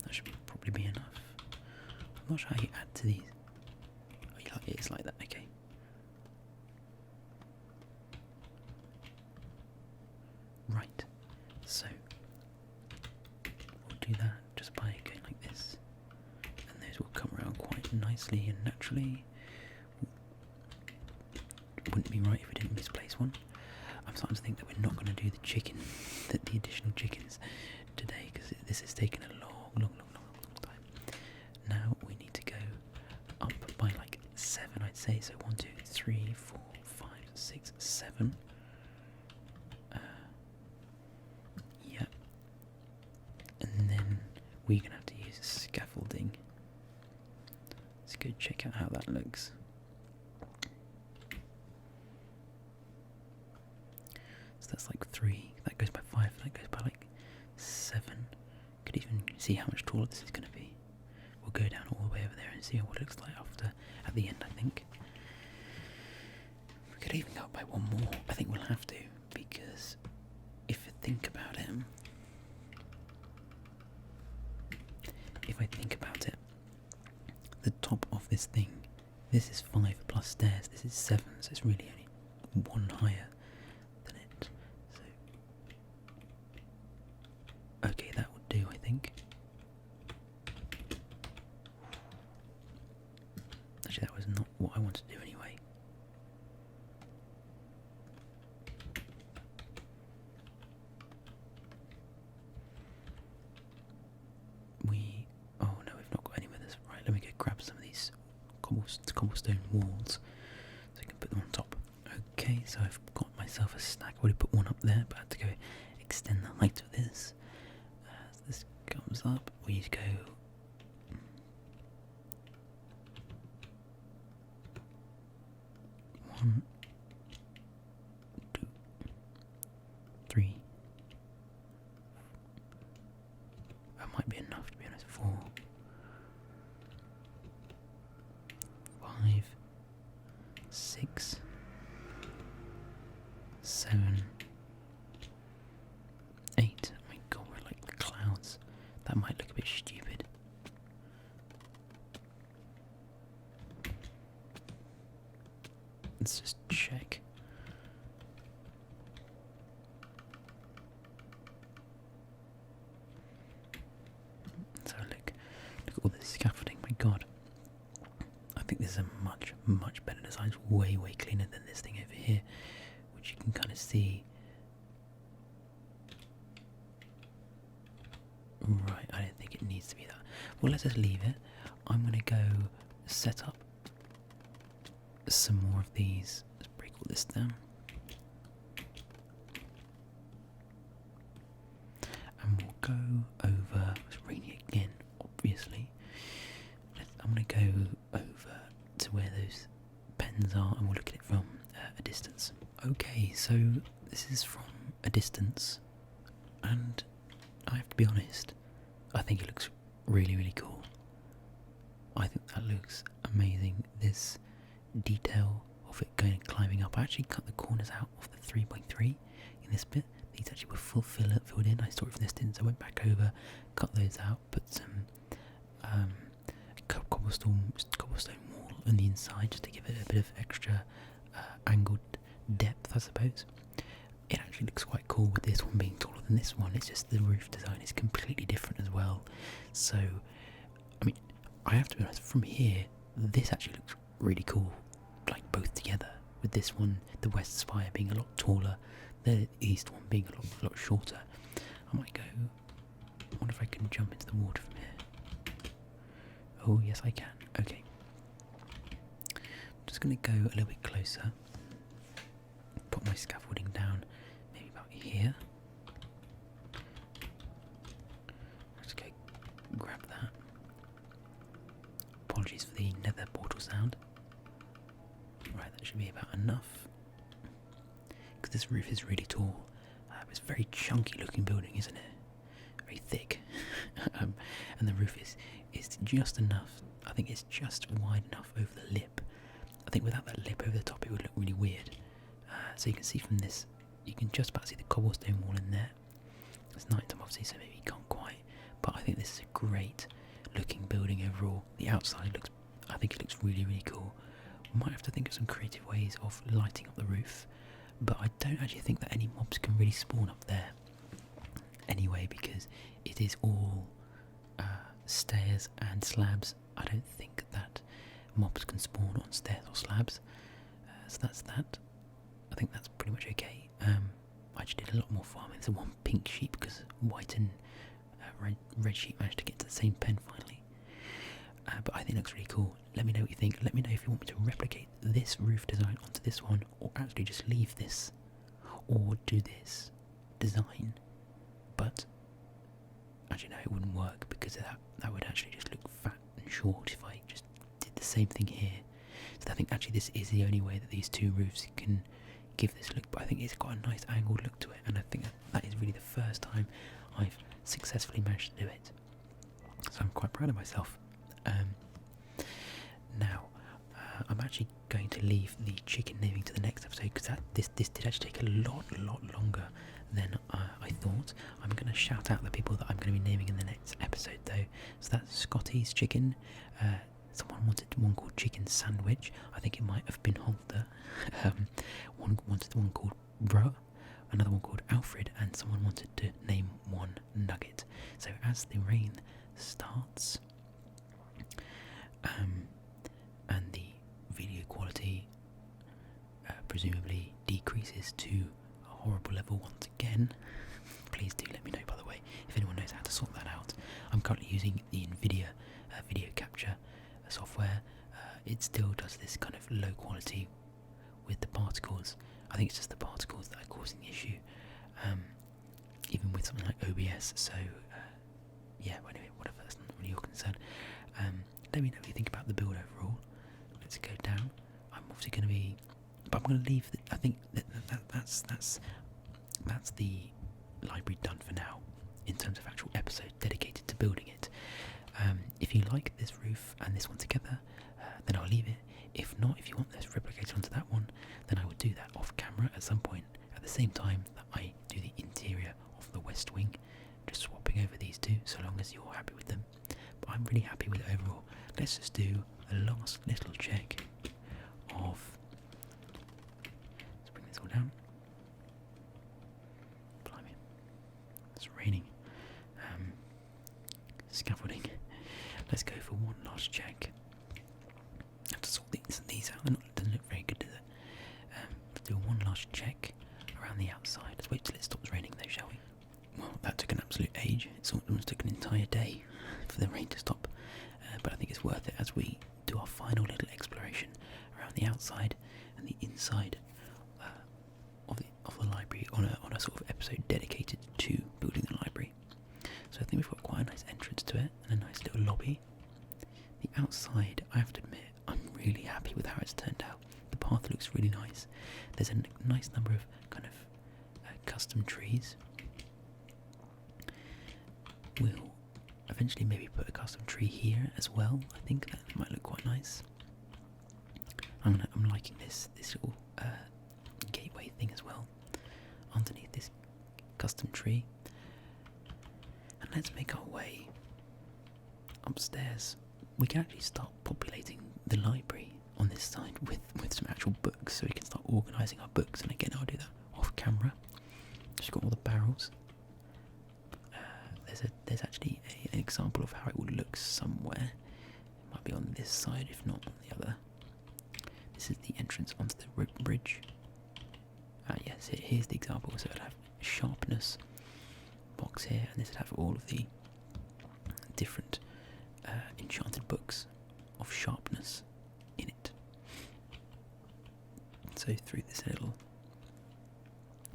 That should probably be enough. I'm not sure how you add to these. Oh, you like it? It's like that. Okay. Right. So we'll do that just by going like this, and those will come around quite nicely and naturally. It wouldn't be right if we didn't misplace one. I'm starting to think that we're not going to do the the additional chickens today, because this is taking a long time. Now we need to go up by like 7, I'd say. So 1, 2, 3, 4, 5, 6, 7. Yeah. And then we're going to have to use scaffolding. Let's go check out how that looks. So that's like 3, that goes by 5, that goes by like 7. Could even see how much taller this is going to be. We'll go down all the way over there and see what it looks like at the end, I think. We could even go up by 1 more. I think we'll have to, because if I think about it, the top of this thing, this is 5 plus stairs, this is 7, so it's really only 1 higher than it. So, okay, that would do, I think. walls, so I can put them on top. Okay, so I've got myself a stack. I've already put one up there, but I have to go extend the height of this. As this comes up, we need to go 1, 2, 3. That might be enough, to be honest. 4, 5, 6, 7, 8. Oh my god, we're like the clouds. That might look a bit stupid. Let's just check. So look at all this scaffolding. My god, I think this is a much better design. It's way cleaner than this thing over here, which you can kind of see. Right, I don't think it needs to be that. Well, let's just leave it. I'm gonna go set up some more of these. Let's break all this down. And we'll go over, it's raining again, obviously. I'm going to go over to where those pens are and we'll look at it from a distance. Okay, so this is from a distance, and I have to be honest, I think it looks really cool. I think that looks amazing. This detail of it going and climbing up. I actually cut the corners out of the 3x3 in this bit. These actually were filled in. I saw it from distance. I went back over, cut those out, put some cobblestone wall on the inside just to give it a bit of extra angled depth, I suppose. It actually looks quite cool with this one being taller than this one. It's just the roof design is completely different as well. So, I mean, I have to be honest, from here, this actually looks really cool, like both together, with this one, the west spire being a lot taller, the east one being a lot shorter. I might go, I wonder if I can jump into the water from here. Oh yes I can, okay. I'm just going to go a little bit closer, put my scaffolding down, maybe about here. Let's go grab that. Apologies for the nether portal sound. Right, that should be about enough. Because this roof is really tall. It's a very chunky looking building, isn't it? Very thick. And the roof is just enough. I think it's just wide enough over the lip. I think without that lip over the top it would look really weird. So you can see from this, you can just about see the cobblestone wall in there. It's night time obviously, so maybe you can't quite. But I think this is a great looking building overall. The outside looks, I think it looks really cool. We might have to think of some creative ways of lighting up the roof, but I don't actually think that any mobs can really spawn up there anyway, because it is all stairs and slabs. I don't think that mobs can spawn on stairs or slabs. So that's that. I think that's pretty much okay. I just did a lot more farming. There's one pink sheep because white and red sheep managed to get to the same pen finally. But I think it looks really cool. Let me know what you think. Let me know if you want me to replicate this roof design onto this one, or actually just leave this, or do this design. But actually no, it wouldn't work because that would actually just look fat and short if I just did the same thing here. So I think actually this is the only way that these two roofs can give this look, but I think it's got a nice angled look to it, and I think that is really the first time I've successfully managed to do it. So I'm quite proud of myself. Now, I'm actually going to leave the chicken naming to the next episode because this did actually take a lot longer than I thought. I'm going to shout out the people that I'm going to be naming in the next episode though. So that's Scotty's chicken. Someone wanted one called Chicken Sandwich. I think it might have been Holter. One wanted one called Bruh, another one called Alfred, and someone wanted to name one Nugget. So as the rain starts, and the video quality presumably decreases to a horrible level once again, please do let me know, by the way, if anyone knows how to sort that out. I'm currently using the NVIDIA video capture software. it still does this kind of low quality with the particles. I think it's just the particles that are causing the issue, even with something like OBS. So yeah, well, anyway, whatever, that's not really your concern. Let me know what you think about the build overall. Let's go down. I'm obviously going to be, but I'm going to leave. I think that's the library done for now, in terms of actual episode dedicated to building it. If you like this roof and this one together, then I'll leave it. If not, if you want this replicated onto that one, then I will do that off camera at some point, at the same time that I do the interior of the west wing, just swapping over these two, so long as you're happy with them. But I'm really happy with it overall. Let's just do a last little check of, let's bring this all down. Blimey, it's raining. Scaffolding. Let's go for one last check. I have to sort these out. It doesn't look very good, does it? Let's do one last check around the outside. Let's wait till it stops raining though, shall we? Well, that took an absolute age. It almost took an entire day for the rain to stop. But I think it's worth it as we do our final little exploration around the outside and the inside of the library on a sort of episode dedicated to building the library. So I think we've got quite a nice entrance to it and a nice little lobby. The outside, I have to admit, I'm really happy with how it's turned out. The path looks really nice. There's a nice number of kind of custom trees. We'll eventually maybe put a custom tree here as well. I think that might look quite nice. I'm liking this little gateway thing as well underneath this custom tree. And let's make our way upstairs. We can actually start populating the library on this side with some actual books, so we can start organising our books. And again, I'll do that off camera. Just got all the barrels. There's actually an example of how it would look somewhere. It might be on this side, if not on the other. This is the entrance onto the bridge. Yes, here's the example. So it'll have sharpness box here, and this would have all of the different enchanted books of sharpness in it. So through this little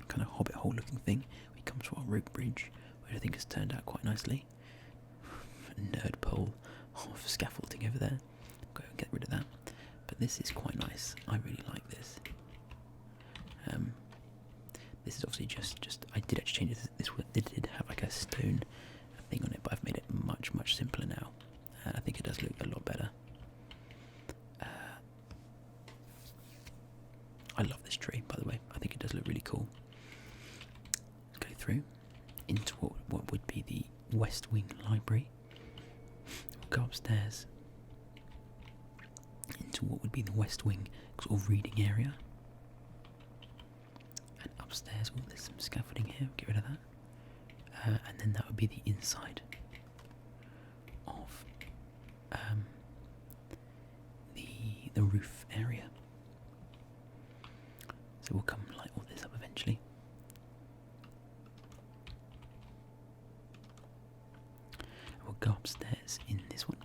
kind of hobbit hole looking thing, we come to our rope bridge, which I think has turned out quite nicely. A nerd pole of scaffolding over there. Go and get rid of that. But this is quite nice. I really like this. This is obviously just I did actually change this. This did have like a stone thing on it, but I've made it much simpler now. I think it does look a lot better. I love this tree, by the way. I think it does look really cool. Let's go through into what would be the West Wing Library. We'll go upstairs into what would be the West Wing sort of reading area. And upstairs, oh, there's some scaffolding here, get rid of that. And then that would be the inside of the roof area. So we'll come and light all this up eventually. And we'll go upstairs in this one.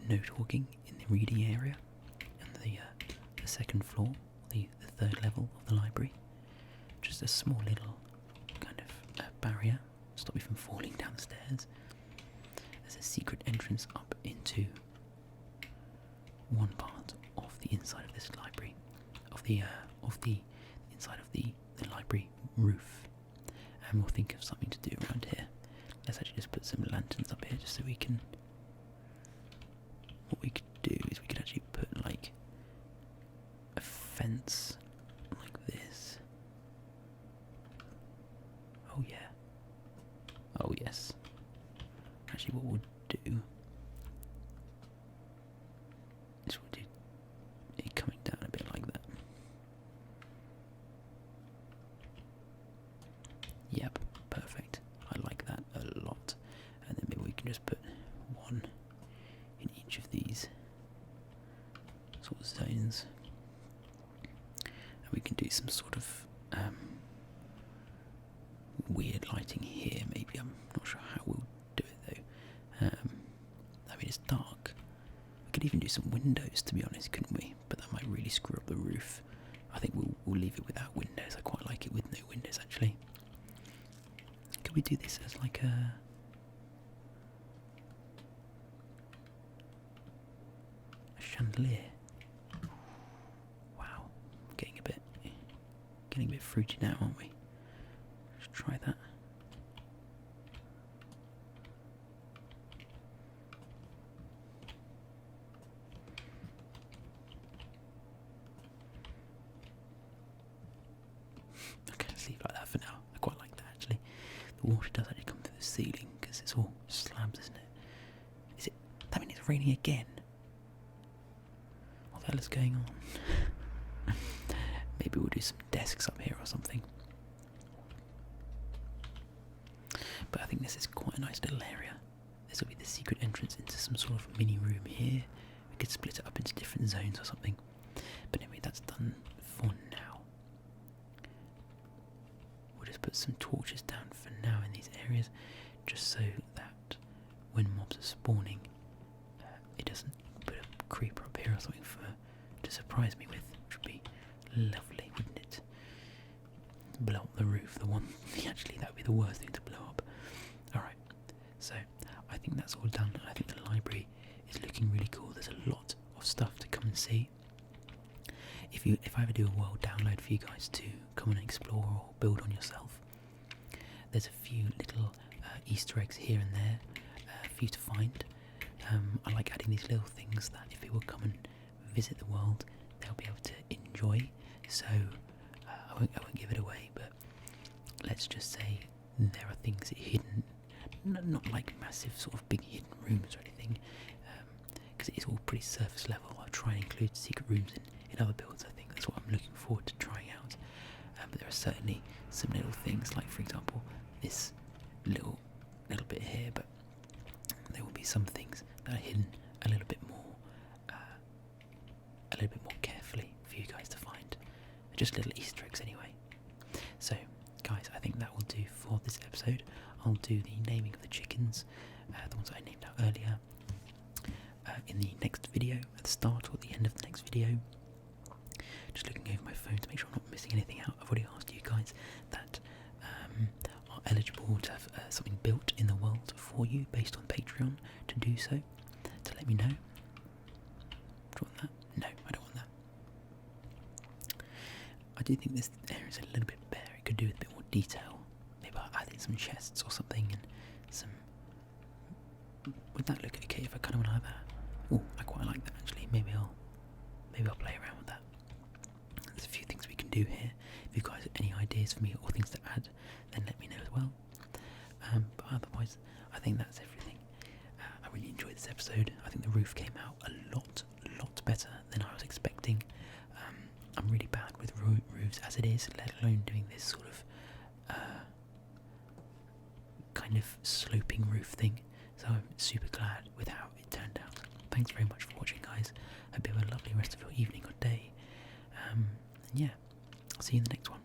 No talking in the reading area and the second floor, the third level of the library. Just a small little kind of barrier, stop you from falling down the stairs. There's a secret entrance up into one part of the inside of this library, of the inside of the library roof. And we'll think of something to do around here. Let's actually just put some lanterns up here just so we can. What we could do is we could actually put like a fence like this. Oh yeah. Oh yes. Actually, what we'll do is we'll do it coming down a bit like that. Yep, perfect. I like that a lot. And then maybe we can just put one in each of these sort of zones. And we can do some sort of weird lighting here, maybe. I'm not sure how we'll do it though. some windows, to be honest, couldn't we? But that might really screw up the roof. I think we'll leave it without windows. I quite like it with no windows, actually. Could we do this as like a chandelier? Wow, getting a bit fruity now, aren't we? Let's try that. Okay, let's leave it like that for now. I quite like that, actually. The water does actually come through the ceiling because it's all slabs, isn't it? Is it? That means it's raining again. What the hell is going on? Maybe we'll do some desks up here or something. But I think this is quite a nice little area. This will be the secret entrance into some sort of mini room here. We could split it up into different zones or something. But anyway, that's done for now. We'll just put some torches down for now in these areas, just so that when mobs are spawning, it doesn't put a creeper up here or something to surprise me with, which would be lovely, wouldn't it? Blow up the roof, the one. Actually, that would be the worst thing to blow up. Alright, so I think that's all done, and I think the library is looking really cool. There's a lot of stuff to come and see. If I ever do a world download for you guys to come and explore or build on yourself, there's a few little Easter eggs here and there for you to find. I like adding these little things that if people come and visit the world, they'll be able to enjoy. So I won't give it away, but let's just say there are things hidden, not like massive sort of big hidden rooms or anything, because it is all pretty surface level. I'll try and include secret rooms in other builds. I think that's what I'm looking forward to trying out. But there are certainly some little things, like for example this little bit here, but there will be some things that are hidden a little bit more carefully for you guys to find. Just little Easter eggs anyway. So guys, I think that will do for this episode. I'll do the naming of the chickens, the ones that I named out earlier, in the next video, at the start or at the end of the next video. Just looking over my phone to make sure I'm not missing anything out. I've already asked you guys that are eligible to have something built in the world for you based on Patreon to do so, to let me know. Do you want that? No, I don't want that. I do think this area is a little bit better. It could do with a bit more detail. Maybe I'll add in some chests or something, and some. Would that look okay if I kind of went like that? Oh, I quite like that actually. Maybe I'll play around with that. There's a few things we can do here. If you guys have any ideas for me or things to add, then let me know as well. But otherwise, I think that's everything. I really enjoyed this episode. I think the roof came out a lot better than I was expecting. I'm really bad with roofs as it is, let alone doing this sort of kind of sloping roof thing. So I'm super glad with how it turned out. Thanks very much for watching, guys. Hope you have a lovely rest of your evening or day. And yeah, I'll see you in the next one.